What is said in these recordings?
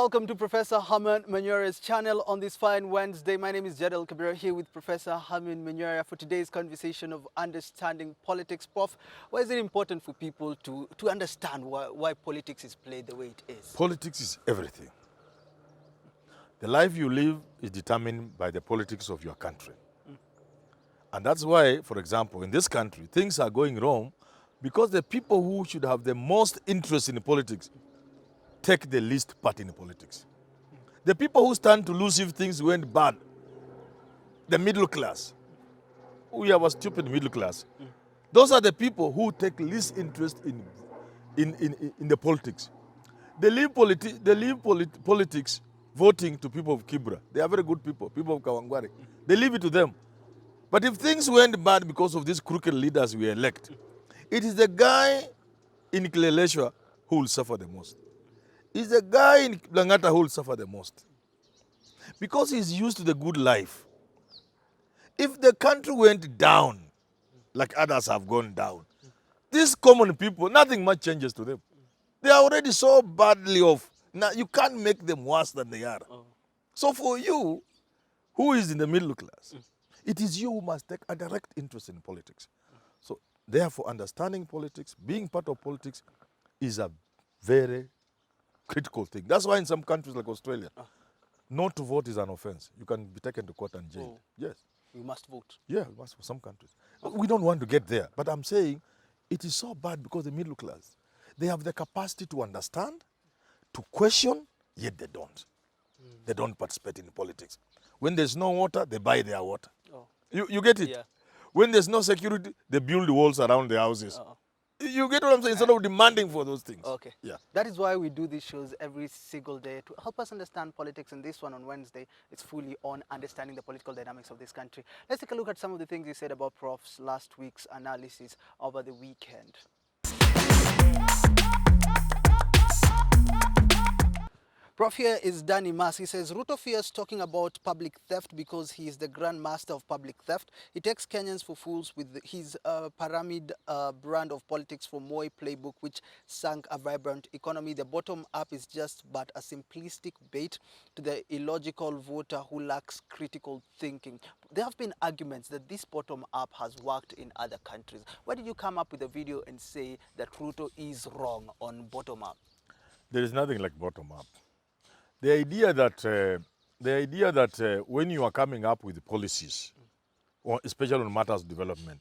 welcome to Professor Herman Manyora's channel on this fine Wednesday. My name is Jadel Kabira here with Professor Herman Manyora for today's conversation of understanding politics. Prof, why is it important for people to understand why politics is played the way it is? Politics is everything. The life you live is determined by the politics of your country. And that's why, for example, in this country, things are going wrong because the people who should have the most interest in politics take the least part in politics. The people who stand to lose if things went bad, the middle class, we have a stupid middle class. Those are the people who take least interest in the politics. They leave politics voting to people of Kibra. They are very good people, people of Kawangware. They leave it to them. But if things went bad because of these crooked leaders we elect, it is the guy in Kileleshwa who will suffer the most. It's the guy in Langata who will suffer the most. Because he's used to the good life. If the country went down, like others have gone down, these common people, nothing much changes to them. They are already so badly off. Now, you can't make them worse than they are. So for you, who is in the middle class, it is you who must take a direct interest in politics. So therefore, understanding politics, being part of politics, is a very critical thing. That's why in some countries like Australia, not to vote is an offense. You can be taken to court and jailed. Yes. You must vote. Yeah, we must for some countries. We don't want to get there. But I'm saying it is so bad because the middle class, they have the capacity to understand, to question, yet they don't. They don't participate in politics. When there's no water, they buy their water. You get it? Yeah. When there's no security, they build walls around the houses. You get what I'm saying? Instead of demanding for those things. Okay. Yeah. That is why we do these shows every single day to help us understand politics. And this one on Wednesday, it's fully on understanding the political dynamics of this country. Let's take a look at some of the things you said about Prof's last week's analysis over the weekend. Prof here is Danny Mas. He says, Ruto fears talking about public theft because he is the grand master of public theft. He takes Kenyans for fools with his pyramid brand of politics from Moi playbook, which sank a vibrant economy. The bottom up is just but a simplistic bait to the illogical voter who lacks critical thinking. There have been arguments that this bottom up has worked in other countries. Why did you come up with a video and say that Ruto is wrong on bottom up? There is nothing like bottom up. The idea that when you are coming up with policies, or especially on matters of development,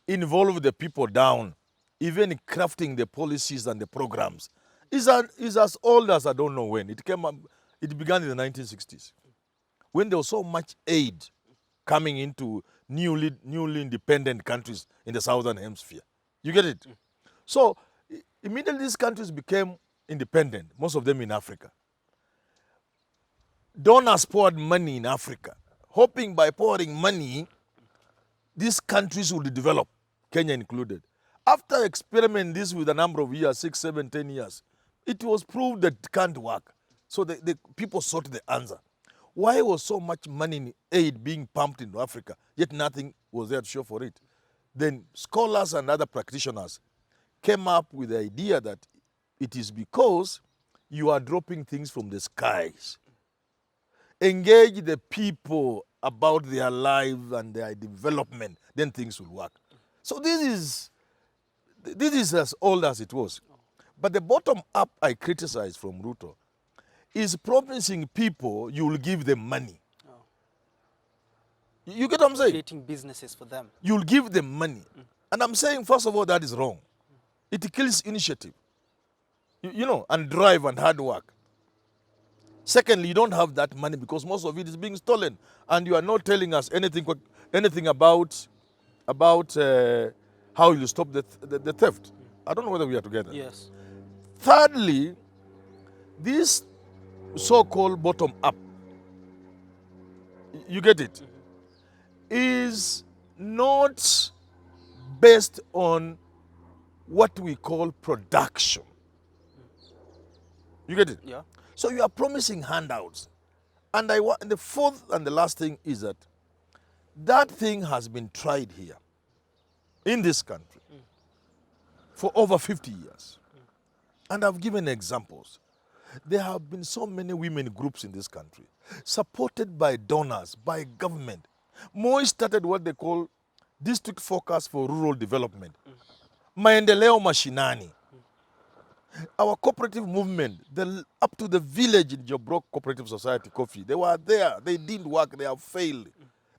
involve the people down, even crafting the policies and the programs, is as old as I don't know when. It began in the 1960s, when there was so much aid coming into newly independent countries in the southern hemisphere. You get it? So immediately these countries became independent, most of them in Africa. Donors poured money in Africa, hoping by pouring money, these countries would develop, Kenya included. After experimenting this with a number of years, 6, 7, 10 years, it was proved that it can't work. So the people sought the answer. Why was so much money in aid being pumped into Africa, yet nothing was there to show for it? Then scholars and other practitioners came up with the idea that it is because you are dropping things from the skies. Engage the people about their lives and their development, then things will work. So this is as old as it was. But the bottom up I criticize from Ruto is promising people you will give them money. You get what I'm saying? Creating businesses for them. You'll give them money. And I'm saying, first of all, that is wrong. It kills initiative, you know, and drive and hard work. Secondly, you don't have that money because most of it is being stolen, and you are not telling us anything about how you stop the theft. I don't know whether we are together. Yes. Thirdly, this so-called bottom up, you get it, is not based on what we call production. You get it? Yeah. So you are promising handouts. And the fourth and the last thing is that thing has been tried here in this country for over 50 years. And I've given examples. There have been so many women groups in this country, supported by donors, by government. Moi started what they call District Focus for Rural Development. Maendeleo Mashinani. Our cooperative movement, up to the village in Jobrok Cooperative Society, Coffee, they were there. They didn't work. They have failed.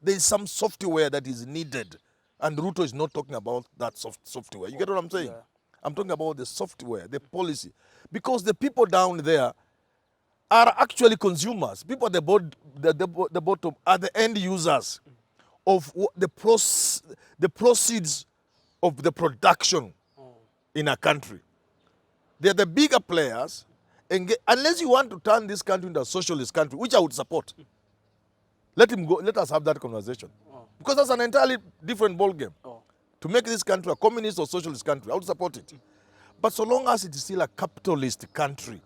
There is some software that is needed. And Ruto is not talking about that software. You get what I'm saying? Yeah. I'm talking about the software, the policy. Because the people down there are actually consumers. People at the bottom are the end users of the proceeds of the production in a country. They're the bigger players. And unless you want to turn this country into a socialist country, which I would support, let him go. Let us have that conversation. Because that's an entirely different ballgame. To make this country a communist or socialist country, I would support it. But so long as it is still a capitalist country,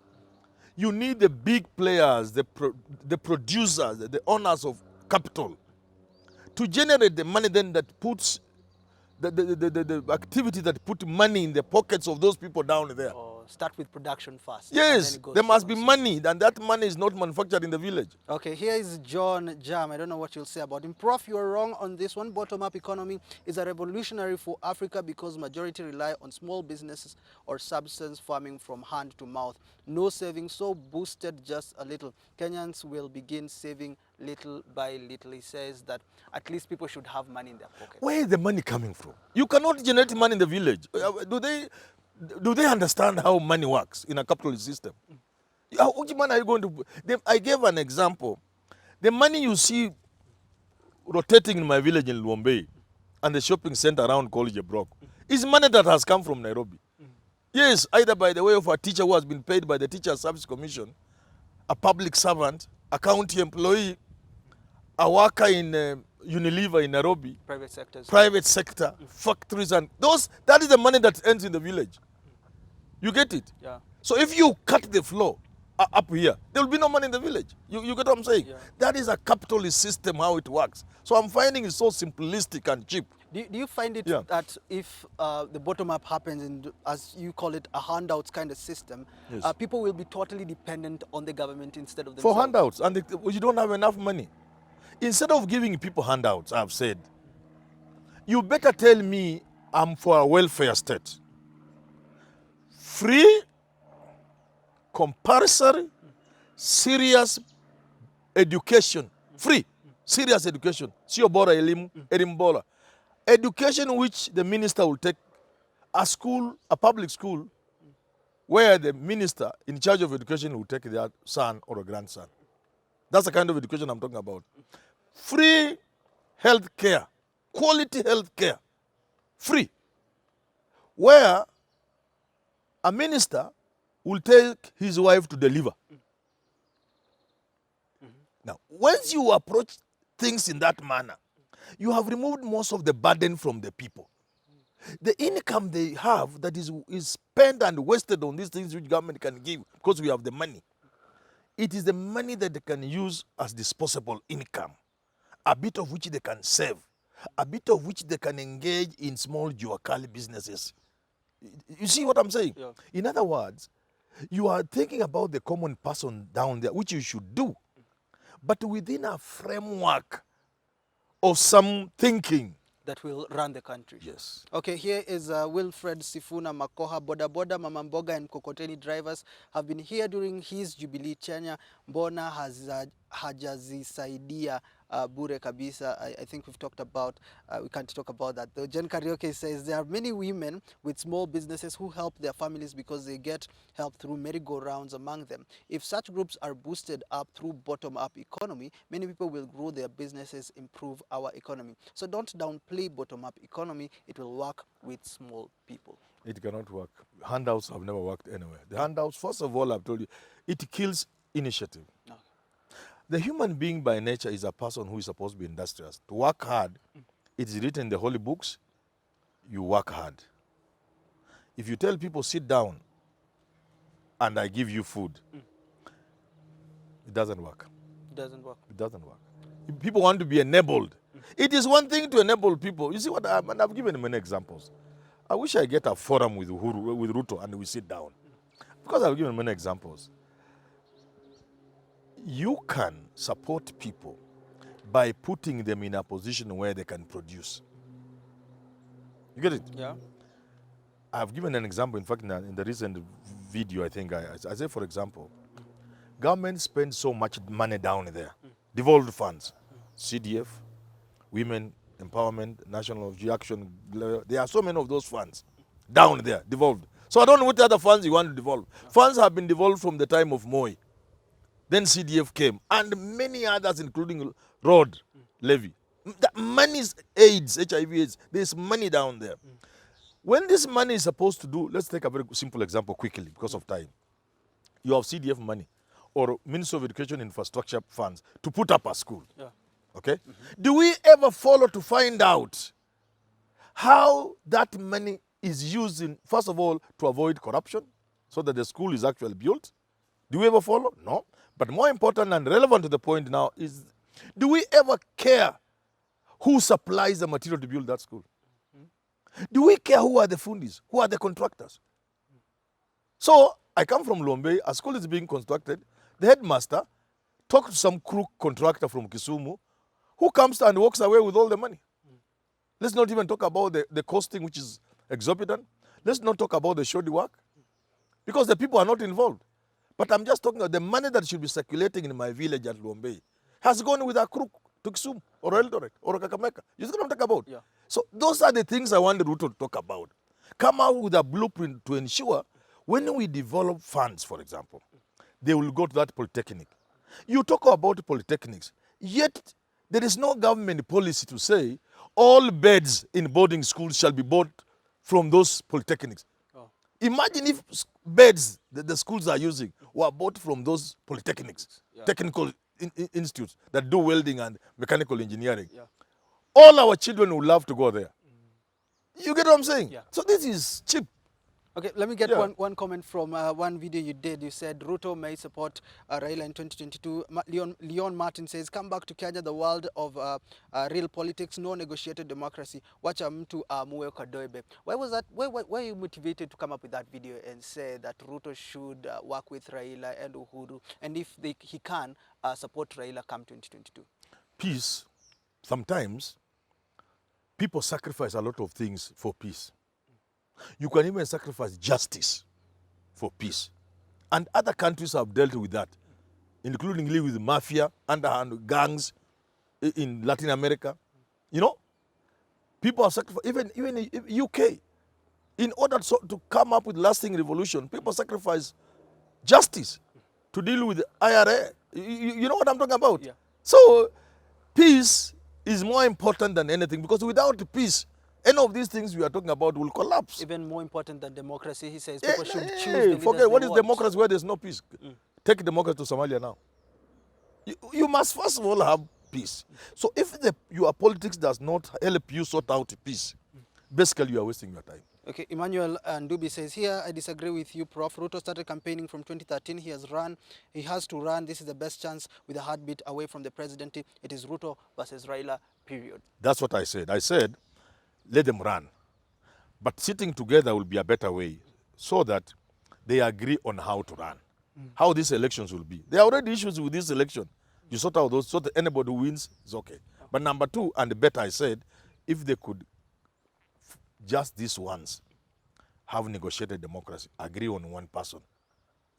you need the big players, the producers, the owners of capital, to generate the money then that puts the activity that put money in the pockets of those people down there. Or start with production first. Yes, there must be money, and that money is not manufactured in the village. Okay, here is John Jam. I don't know what you'll say about him. Prof, you're wrong on this one. Bottom-up economy is a revolutionary for Africa because majority rely on small businesses or subsistence farming from hand to mouth. No savings, so boosted just a little. Kenyans will begin saving little by little. He says that at least people should have money in their pocket. Where is the money coming from? You cannot generate money in the village. Do they understand how money works in a capitalist system? Which money are you going to... I gave an example. The money you see rotating in my village in Luombei and the shopping center around College Brock is money that has come from Nairobi. Yes, either by the way of a teacher who has been paid by the Teacher Service Commission, a public servant, a county employee, a worker in Unilever in Nairobi, private sector, factories, and that is the money that ends in the village. You get it? Yeah. So if you cut the flow up here, there will be no money in the village. You get what I'm saying? Yeah. That is a capitalist system, how it works. So I'm finding it so simplistic and cheap. Do you find it that if the bottom-up happens and, as you call it, a handouts kind of system, Yes. People will be totally dependent on the government instead of For themselves? handouts, and you don't have enough money. Instead of giving people handouts, I've said, you better tell me I'm for a welfare state. Free, compulsory, serious education. Free, serious education. Sio bora elimu, elimu bora. Education which the minister will take a school, a public school, where the minister in charge of education will take their son or a grandson. That's the kind of education I'm talking about. Free health care, quality health care, free. Where a minister will take his wife to deliver. Now, once you approach things in that manner, you have removed most of the burden from the people. The income they have that is spent and wasted on these things which government can give because we have the money. It is the money that they can use as disposable income, a bit of which they can save, a bit of which they can engage in small juakali businesses. You see what I'm saying? Yeah. In other words, you are thinking about the common person down there, which you should do, but within a framework of some thinking. That will run the country. Yes. Okay, here is Wilfred Sifuna Makoha. Boda Boda, Mama Mboga and Kokoteni drivers have been here during his Jubilee Chanya. Mbona hajazisaidia bure kabisa. I think we've talked about, we can't talk about that. Though Jen Karaoke says there are many women with small businesses who help their families because they get help through merry-go-rounds among them. If such groups are boosted up through bottom-up economy, many people will grow their businesses, improve our economy. So don't downplay bottom-up economy. It will work with small people. It cannot work. Handouts have never worked anywhere. The handouts, first of all, I've told you, it kills initiative. Okay. The human being by nature is a person who is supposed to be industrious. To work hard, it is written in the holy books, you work hard. If you tell people, sit down and I give you food, it doesn't work. It doesn't work. It doesn't work. If people want to be enabled. It is one thing to enable people. You see what and I've given many examples. I wish I get a forum with Ruto and we sit down. Because I've given many examples. You can support people by putting them in a position where they can produce. You get it? Yeah. I've given an example, in fact, in the recent video, I think I say, for example, government spends so much money down there, devolved funds, CDF, women empowerment, national action. There are so many of those funds down there, devolved. So I don't know what other funds you want to devolve. Funds have been devolved from the time of Moi. Then CDF came, and many others, including road levy. The money is AIDS, HIV/AIDS. There's money down there. When this money is supposed to do, let's take a very simple example quickly because of time. You have CDF money or Ministry of Education infrastructure funds to put up a school. Yeah. Okay? Do we ever follow to find out how that money is used in, first of all, to avoid corruption so that the school is actually built? Do we ever follow? No. But more important and relevant to the point now is, do we ever care who supplies the material to build that school? Do we care who are the fundis? Who are the contractors? So I come from Lombe, a school is being constructed. The headmaster talked to some crook contractor from Kisumu who comes and walks away with all the money. Let's not even talk about the costing, which is exorbitant. Let's not talk about the shoddy work because the people are not involved. But I'm just talking about the money that should be circulating in my village at Lombe has gone with a crook to Kisumu or Eldoret or Kakamega. You see what I'm talking about? Yeah. So those are the things I want Ruto to talk about. Come out with a blueprint to ensure when we develop funds, for example, they will go to that polytechnic. You talk about polytechnics, yet there is no government policy to say all beds in boarding schools shall be bought from those polytechnics. Oh. Imagine if beds that the schools are using were bought from those polytechnics, Yeah. technical institutes that do welding and mechanical engineering. Yeah. All our children would love to go there. You get what I'm saying? Yeah. So this is cheap. Okay, let me get Yeah. one comment from one video you did. You said Ruto may support Raila in 2022. Leon Martin says, come back to Kenya, the world of real politics, no negotiated democracy. Wacha mtu muwe kadoebe. Why was that? Why were you motivated to come up with that video and say that Ruto should work with Raila and Uhuru, and if he can support Raila come 2022? Peace, sometimes people sacrifice a lot of things for peace. You can even sacrifice justice for peace. And other countries have dealt with that, including with mafia, underhand gangs in Latin America. You know, people have sacrificed, even in UK, in order to come up with lasting revolution, people sacrifice justice to deal with the IRA. You know what I'm talking about? Yeah. So peace is more important than anything, because without peace, any of these things we are talking about will collapse. Even more important than democracy, he says people should choose the Hey, leaders forget they what is want. democracy where there's no peace. Take democracy to Somalia now. You must first of all have peace. So if your politics does not help you sort out peace, basically you are wasting your time. Okay, Emmanuel Ndubi says, here I disagree with you, Prof. Ruto started campaigning from 2013. He has to run. This is the best chance with a heartbeat away from the presidency. It is Ruto versus Raila, period. That's what I said. I said, let them run. But sitting together will be a better way so that they agree on how to run, how these elections will be. There are already issues with this election. You sort out those so that anybody who wins is okay. But number two, and better, I said, if they could just these ones have negotiated democracy, agree on one person,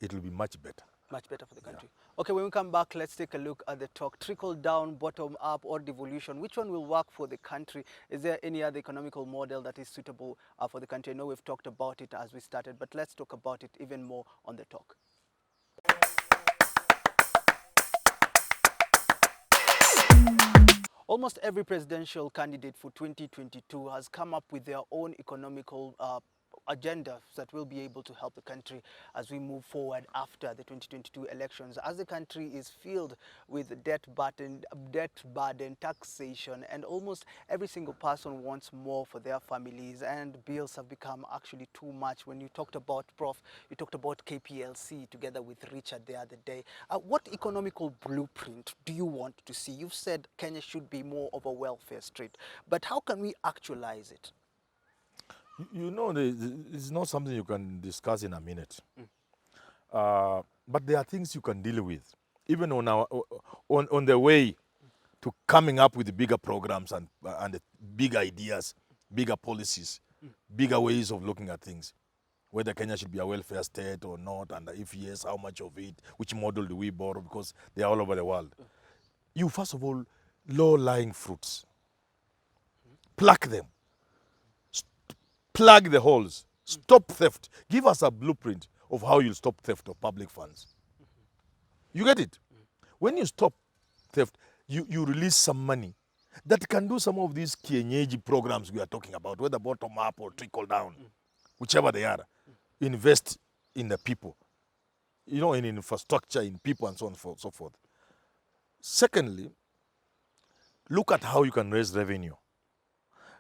it will be much better. Much better for the country. Yeah. Okay, when we come back, let's take a look at the talk. Trickle down, bottom up, or devolution. Which one will work for the country? Is there any other economical model that is suitable for the country? I know we've talked about it as we started, but let's talk about it even more on the talk. Almost every presidential candidate for 2022 has come up with their own economical agenda that will be able to help the country as we move forward after the 2022 elections. As the country is filled with debt burden, taxation, and almost every single person wants more for their families, and bills have become actually too much. When you talked about, Prof, you talked about KPLC together with Richard the other day. What economical blueprint do you want to see? You've said Kenya should be more of a welfare state, but how can we actualize it? You know, it's not something you can discuss in a minute. But there are things you can deal with. even on our on the way to coming up with bigger programs and big ideas, bigger policies, bigger ways of looking at things. Whether Kenya should be a welfare state or not, and if yes, how much of it, which model do we borrow, because they are all over the world. You, first of all, low-lying fruits. Pluck them. Plug the holes. Stop theft. Give us a blueprint of how you'll stop theft of public funds. You get it? When you stop theft, you release some money that can do some of these kienyeji programs we are talking about, whether bottom up or trickle down, whichever they are. Invest in the people, in infrastructure, in people, and so on and so forth. Secondly, look at how you can raise revenue.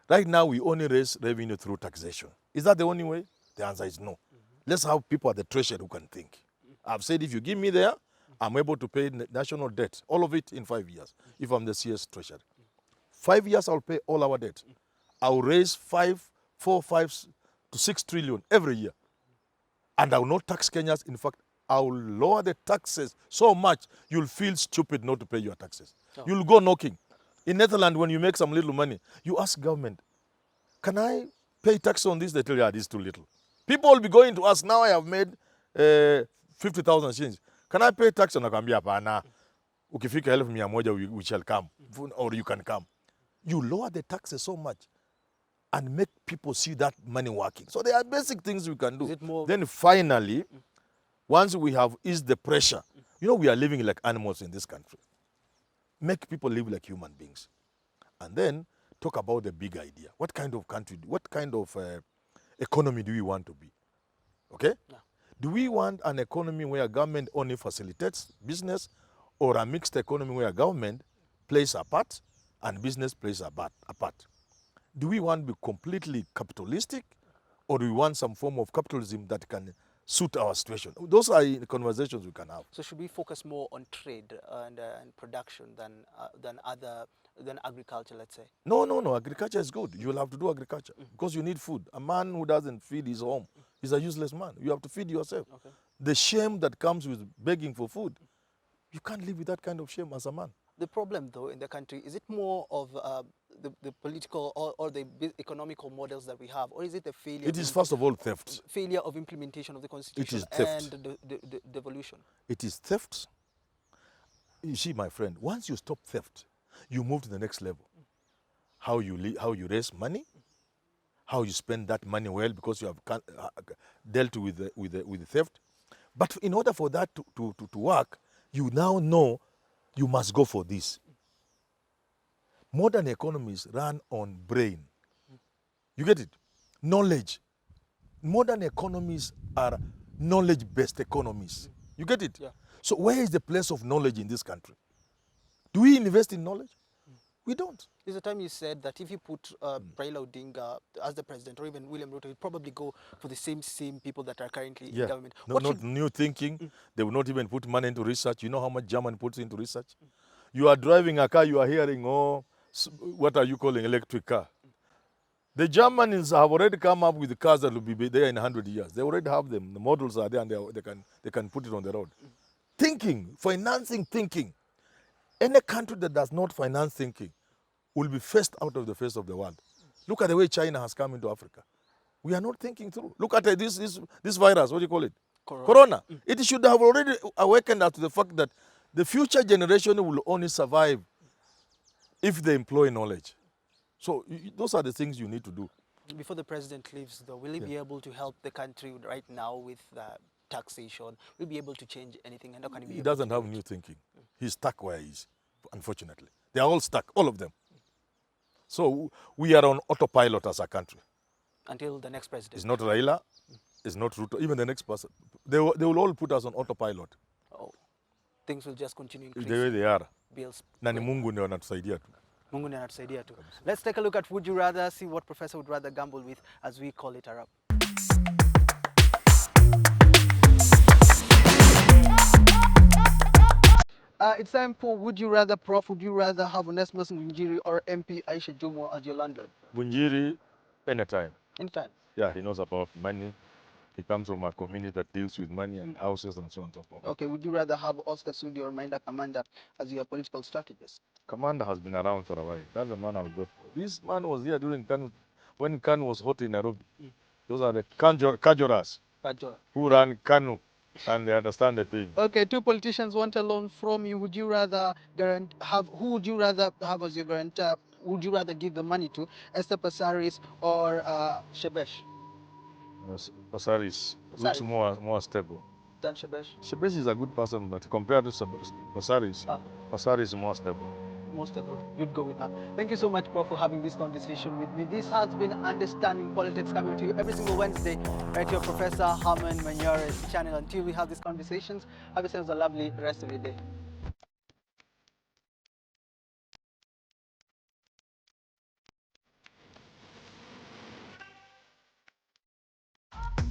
Right now, we only raise revenue through taxation. Is that the only way? The answer is no. Let's have people at the treasury who can think. I've said if you give me there, I'm able to pay national debt, all of it in 5 years, if I'm the CS treasury. 5 years, I'll pay all our debt. I'll raise 4, 5 to 6 trillion every year. And I will not tax Kenyans. In fact, I will lower the taxes so much you'll feel stupid not to pay your taxes. Oh. You'll go knocking. In Netherlands, when you make some little money, you ask government, can I pay tax on this? They tell you, this is too little. People will be going to us, now I have made 50,000 shillings. Can I pay tax? Nakwambia hapana. Ukifika 1,100 we shall come, or you can come. You lower the taxes so much and make people see that money working. So there are basic things we can do. Then finally, once we have eased the pressure, we are living like animals in this country. Make people live like human beings. And then talk about the big idea. What kind of country, what kind of economy do we want to be? Okay? Yeah. Do we want an economy where government only facilitates business, or a mixed economy where government plays a part and business plays a part? Do we want to be completely capitalistic, or do we want some form of capitalism that can suit our situation? Those are conversations we can have. So should we focus more on trade and production than agriculture, let's say? No. Agriculture is good. You will have to do agriculture because you need food. A man who doesn't feed his home is a useless man. You have to feed yourself. Okay. The shame that comes with begging for food, you can't live with that kind of shame as a man. The problem, though, in the country, is it more of the political or the economical models that we have, or is it the failure? It is, first of all, theft. Failure of implementation of the Constitution. It is theft. And the devolution. It is theft. You see, my friend, once you stop theft, you move to the next level. How you raise money, how you spend that money well because you have dealt with the theft. But in order for that to work, you now know you must go for this. Modern economies run on brain. You get it? Knowledge. Modern economies are knowledge-based economies. You get it? Yeah. So where is the place of knowledge in this country? Do we invest in knowledge? We don't. There's a time you said that if you put Raila Odinga as the president, or even William Ruto, he'd probably go for the same people that are currently in government. Not new thinking. They will not even put money into research. You know how much German puts into research? You are driving a car, you are hearing, what are you calling electric car? The Germans have already come up with the cars that will be there in 100 years. They already have them. The models are there, and they can put it on the road. Thinking, financing thinking. Any country that does not finance thinking will be first out of the face of the world. Look at the way China has come into Africa. We are not thinking through. Look at this virus, what do you call it? Corona. It should have already awakened us to the fact that the future generation will only survive if they employ knowledge. So those are the things you need to do. Before the president leaves, though, will he be able to help the country right now with taxation? Will he be able to change anything? And how can he doesn't have new thinking. He's stuck where he is, unfortunately. They are all stuck, all of them. So we are on autopilot as a country. Until the next president. It's not Raila, it's not Ruto, even the next person. They will all put us on autopilot. Oh, things will just continue increasing. The way they are. Bills. Na ni Mungu ndio anatusaidia tu. Mungu ndiye anatusaidia tu. Let's take a look at Would You Rather, see what Professor would rather gamble with as we call it a wrap. It's time for Would You Rather, Prof. Would you rather have Onesmus Ngunjiri or MP Aisha Jomo as your landlord? Ngunjiri, anytime. Anytime? Yeah, he knows about money. He comes from a community that deals with money and houses and so on and so forth. Okay, would you rather have Oscar Sudi or Maina Commander as your political strategist? Commander has been around for a while. That's the man I would go for. This man was here during Kanu, when Kanu was hot in Nairobi. Those are the Kajoras who run Kanu, and they understand the thing. Okay, two politicians want a loan from you. Would you rather who would you rather have as your guarantor? Would you rather give the money to Esther Passaris or Shebesh? Passaris looks more stable. Than Shebesh? Shebesh is a good person, but compared to Passaris, Passaris is more stable. Most of you'd go with that. Thank you so much, Prof, for having this conversation with me. This has been Understanding Politics, coming to you every single Wednesday right here, Professor Herman Manyora's channel. Until we have these conversations, have yourselves a lovely rest of your day.